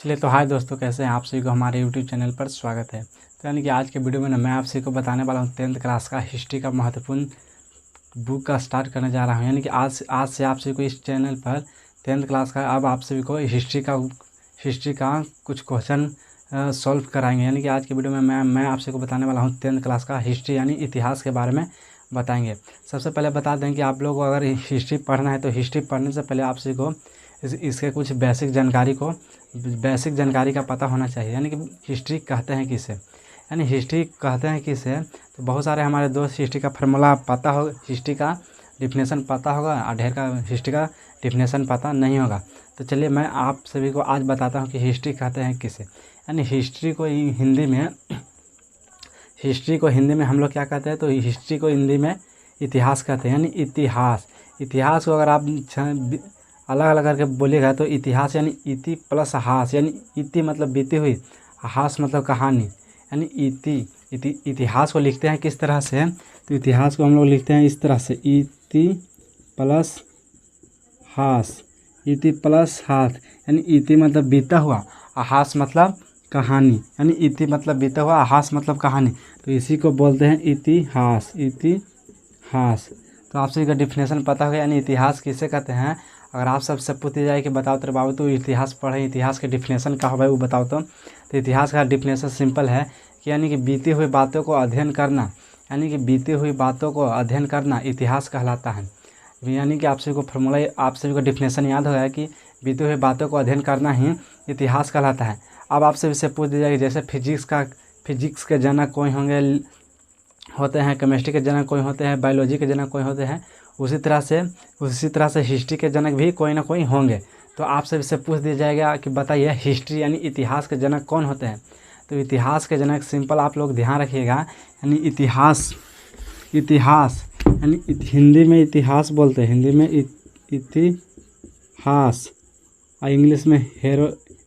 चलिए तो हाय दोस्तों, कैसे हैं आप सभी को हमारे यूट्यूब चैनल पर स्वागत है। तो यानी कि आज के वीडियो में मैं आप सभी को बताने वाला हूं 10th क्लास का हिस्ट्री का महत्वपूर्ण बुक का स्टार्ट करने जा रहा हूं। यानी कि आज से आप सभी को इस चैनल पर 10th क्लास का अब आप सभी को हिस्ट्री का कुछ क्वेश्चन सॉल्व कराएंगे। यानी कि आज के वीडियो में मैं आप सभी को बताने वाला हूँ 10th क्लास का हिस्ट्री यानी इतिहास के बारे में बताएंगे। सबसे पहले बता दें कि आप लोग को अगर हिस्ट्री पढ़ना है तो हिस्ट्री पढ़ने से पहले आप सभी को इसके कुछ बेसिक जानकारी का पता होना चाहिए। यानी कि हिस्ट्री कहते हैं किसे, यानी हिस्ट्री कहते हैं किसे, तो बहुत सारे हमारे दोस्त हिस्ट्री का फार्मूला पता हो, हिस्ट्री का डिफिनेशन पता होगा और ढेर का हिस्ट्री का डिफिनेशन पता नहीं होगा। तो चलिए मैं आप सभी को आज बताता हूँ कि हिस्ट्री कहते हैं किसे। यानी हिस्ट्री को हिंदी में हम लोग क्या कहते हैं, तो हिस्ट्री को हिंदी में इतिहास कहते हैं। यानी इतिहास को अगर आप अलग अलग करके बोलिएगा तो इतिहास यानी इति प्लस हास, यानी इति मतलब बीती हुई, हास मतलब कहानी। यानी इतिहास को लिखते हैं किस तरह से, तो इतिहास को हम लोग लिखते हैं इस तरह से, इति प्लस हास, यानी इति मतलब बीता हुआ, हास मतलब कहानी। यानी इति मतलब बीता हुआ, हास मतलब कहानी, तो इसी को बोलते हैं इतिहास। तो आप सभी का डिफिनेशन पता होगा। यानी इतिहास किसे कहते हैं। अगर आप सबसे पूछी जाए कि बताओ तेरे बाबू तो इतिहास पढ़े, इतिहास के डिफिनेशन क्या हो भाई वो बताओ। तो इतिहास का डिफिनेशन सिंपल है कि यानी कि बीती हुई बातों को अध्ययन करना, इतिहास कहलाता है। यानी कि आप सभी को फॉर्मूला, आप सभी को डिफिनेशन याद होगा कि बीती हुई बातों को अध्ययन करना ही इतिहास कहलाता है। अब आप सभी से पूछ दिया कि जैसे फिजिक्स के जनक कोई होते हैं, केमिस्ट्री के जनक कोई होते हैं, बायोलॉजी के जनक कोई होते हैं, उसी तरह से हिस्ट्री के जनक भी कोई ना कोई होंगे। तो आप सभी से पूछ दिया जाएगा कि बताइए हिस्ट्री यानी इतिहास के जनक कौन होते हैं। तो इतिहास के जनक सिंपल आप लोग ध्यान रखिएगा, यानी इतिहास यानी हिंदी में इतिहास बोलते हैं, हिंदी में इतिहास और इंग्लिश में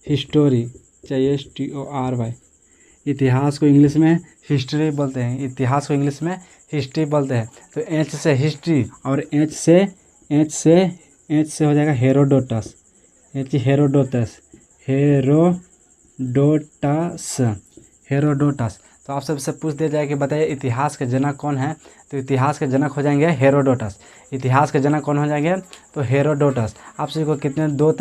हिस्टोरी, HISTORY। इतिहास को इंग्लिश में हिस्ट्री बोलते हैं, इतिहास को इंग्लिश में हिस्ट्री बोलते हैं। तो एच से हिस्ट्री और एच से हो जाएगा हेरोडोटस, हेरोडोटस। तो आप सबसे पूछ दिया जाए कि बताइए इतिहास के जनक कौन है, तो इतिहास के जनक हो जाएंगे हेरोडोटस। इतिहास के जनक कौन हो जाएंगे, तो हेरोडोटस। आप सभी को कितने दो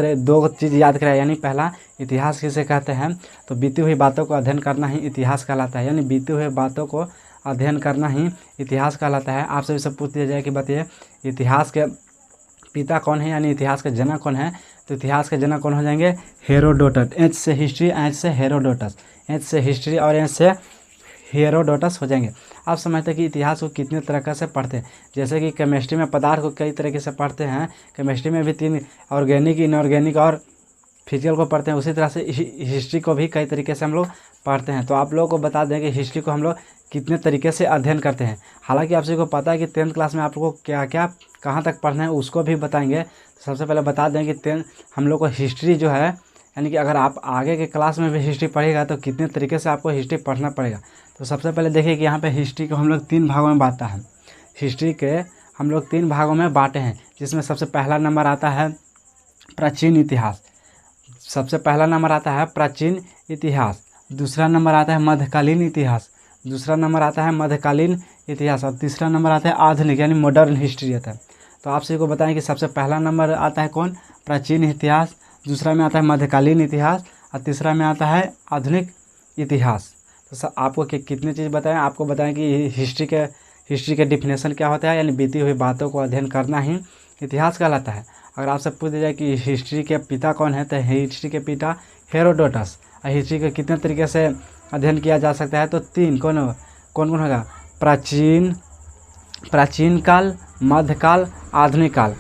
चीज़ याद कराए। यानी पहला, इतिहास किसे कहते हैं, तो बीती हुई बातों को अध्ययन करना ही इतिहास कहलाता है। यानी बीती हुई बातों को अध्ययन करना ही इतिहास कहलाता है। आप सभी से पूछ दिया जाए कि बताइए इतिहास के पिता कौन है, यानी इतिहास के जनक कौन है, तो इतिहास के जनक कौन हो जाएंगे, हेरोडोटस। एच से हिस्ट्री, एच से हेरोडोटस, एच से हिस्ट्री और एच से हेरोडोटस हो जाएंगे। आप समझते हैं कि इतिहास को कितने तरीके से पढ़ते हैं। जैसे कि केमिस्ट्री में पदार्थ को कई तरीके से पढ़ते हैं, केमिस्ट्री में भी 3 ऑर्गेनिक, इनऑर्गेनिक और फिजिकल को पढ़ते हैं। उसी तरह से हिस्ट्री को भी कई तरीके से हम लोग पढ़ते हैं। तो आप लोगों को बता दें कि हिस्ट्री को हम लोग कितने तरीके से अध्ययन करते हैं। हालांकि आप सभी को पता है कि 10th क्लास में आप लोगों को क्या क्या कहाँ तक पढ़ना है उसको भी बताएंगे। तो सबसे पहले बता दें कि हम लोग को हिस्ट्री जो है, यानी कि अगर आप आगे के क्लास में भी हिस्ट्री पढ़ेगा तो कितने तरीके से आपको हिस्ट्री पढ़ना पड़ेगा। तो सबसे पहले देखिए कि यहाँ पे हिस्ट्री को हम लोग 3 भागों में बांटा है। हिस्ट्री के हम लोग 3 भागों में बांटे हैं, जिसमें सबसे पहला नंबर आता है प्राचीन इतिहास, दूसरा नंबर आता है मध्यकालीन इतिहास, और तीसरा नंबर आता है आधुनिक यानी मॉडर्न हिस्ट्री आता है। तो आप सभी को बताएं कि सबसे पहला नंबर आता है कौन, प्राचीन इतिहास, दूसरा में आता है मध्यकालीन इतिहास और तीसरा में आता है आधुनिक इतिहास। तो सर आपको कितनी चीज़ बताएं, आपको बताएं कि हिस्ट्री के डिफिनेशन क्या होता है। यानी बीती हुई बातों को अध्ययन करना ही इतिहास कहलाता है। अगर आपसे पूछ दिया जाए कि हिस्ट्री के पिता कौन है, तो हिस्ट्री के पिता हेरोडोटस। और हिस्ट्री के कितने तरीके से अध्ययन किया जा सकता है, तो 3 कौन होगा, प्राचीन काल, मध्यकाल, आधुनिक काल,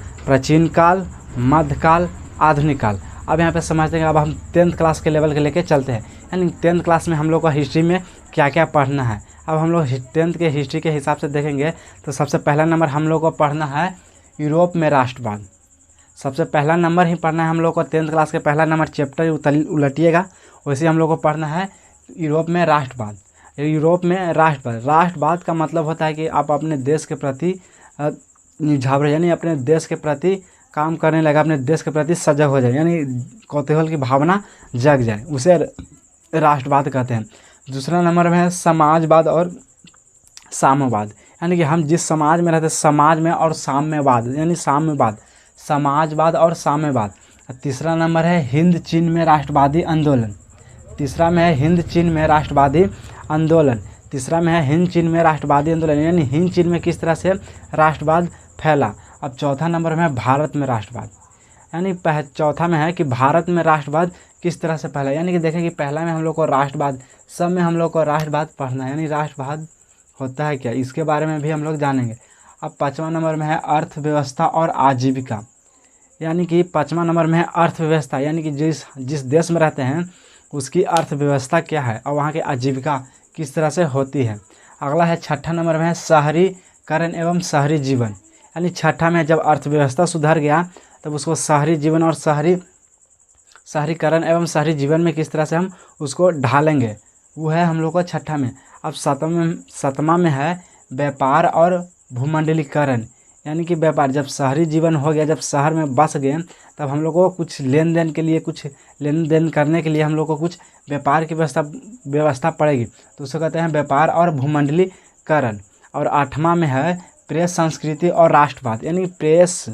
आधुनिक काल। अब यहाँ पे समझते हैं। अब हम 10th क्लास के लेवल के लेके चलते हैं। यानी 10th क्लास में हम लोग को हिस्ट्री में क्या क्या पढ़ना है। अब हम लोग 10th के हिस्ट्री के हिसाब से देखेंगे तो सबसे पहला नंबर हम लोग को पढ़ना है यूरोप में राष्ट्रवाद। सबसे पहला नंबर ही पढ़ना है हम लोग को 10th क्लास के पहला नंबर चैप्टर उलटिएगा, वैसे हम लोग को पढ़ना है यूरोप में राष्ट्रवाद। राष्ट्रवाद का मतलब होता है कि आप अपने देश के प्रति निझावर, यानी अपने देश के प्रति काम करने लगा, अपने देश के प्रति सजग हो जाए, यानी कौतूहल की भावना जग जाए, उसे राष्ट्रवाद कहते हैं। दूसरा नंबर में है समाजवाद और साम्यवाद, यानी कि हम जिस समाज में रहते हैं, समाज में और साम्यवाद, यानी साम्यवाद, समाजवाद और साम्यवाद। तीसरा नंबर है हिंद चीन में राष्ट्रवादी आंदोलन। तीसरा में है हिंद चीन में राष्ट्रवादी आंदोलन। तीसरा में है हिंद चीन में राष्ट्रवादी आंदोलन, यानी हिंद चीन में किस तरह से राष्ट्रवाद फैला। अब चौथा नंबर में है भारत में राष्ट्रवाद, यानी चौथा में है कि भारत में राष्ट्रवाद किस तरह से फैला, यानी कि देखें कि पहला में हम लोग को राष्ट्रवाद, सब में हम लोग को राष्ट्रवाद पढ़ना है, यानी राष्ट्रवाद होता है क्या, इसके बारे में भी हम लोग जानेंगे। अब पाँचवा नंबर में है अर्थव्यवस्था और आजीविका, यानी कि पाँचवा नंबर में है अर्थव्यवस्था, यानी कि जिस देश में रहते हैं उसकी अर्थव्यवस्था क्या है और वहाँ की आजीविका किस तरह से होती है। अगला है छठा नंबर में है शहरीकरण एवं शहरी जीवन, यानी छठा में जब अर्थव्यवस्था सुधर गया तब उसको शहरी जीवन और शहरीकरण एवं शहरी जीवन में किस तरह से हम उसको ढालेंगे, वो है हम लोग को छठा में। अब सतमा में है व्यापार और भूमंडलीकरण, यानी कि व्यापार, जब शहरी जीवन हो गया, जब शहर में बस गए, तब हम लोग को कुछ लेन देन के लिए, कुछ लेन देन करने के लिए हम लोग को कुछ व्यापार की व्यवस्था पड़ेगी, तो उसे कहते हैं व्यापार और भूमंडलीकरण। और आठवां में है प्रेस संस्कृति और राष्ट्रवाद, यानी प्रेस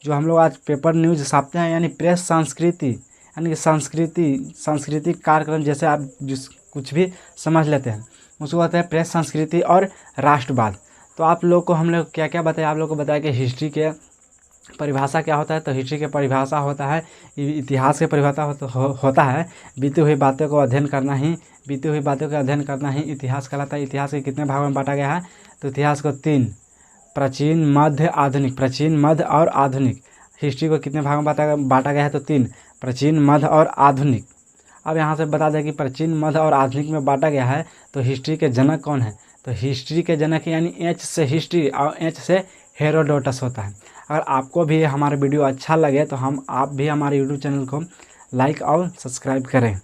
जो हम लोग आज पेपर न्यूज छापते हैं, यानी प्रेस संस्कृति, यानी कि सांस्कृतिक कार्यक्रम, जैसे आप जिस कुछ भी समझ लेते हैं, उसको कहते हैं प्रेस संस्कृति और राष्ट्रवाद। तो आप लोग को हम लोग क्या क्या बताया, आप लोग को बताया कि हिस्ट्री के परिभाषा क्या होता है। तो हिस्ट्री की परिभाषा होता है, इतिहास की परिभाषा होता है बीती हुई बातों को अध्ययन करना ही, बीती हुई बातों का अध्ययन करना ही इतिहास कहलाता है। इतिहास के कितने भागों में बांटा गया है, तो इतिहास को 3, प्राचीन, मध्य, आधुनिक। प्राचीन, मध्य और आधुनिक। हिस्ट्री को कितने भागों में बांटा गया है, तो 3, प्राचीन, मध्य और आधुनिक। अब यहाँ से बता दें कि प्राचीन, मध्य और आधुनिक में बांटा गया है, तो हिस्ट्री के जनक कौन है, तो हिस्ट्री के जनक यानी एच से हिस्ट्री और एच से हेरोडोटस होता है। अगर आपको भी हमारा वीडियो अच्छा लगे तो आप भी हमारे यूट्यूब चैनल को लाइक और सब्सक्राइब करें।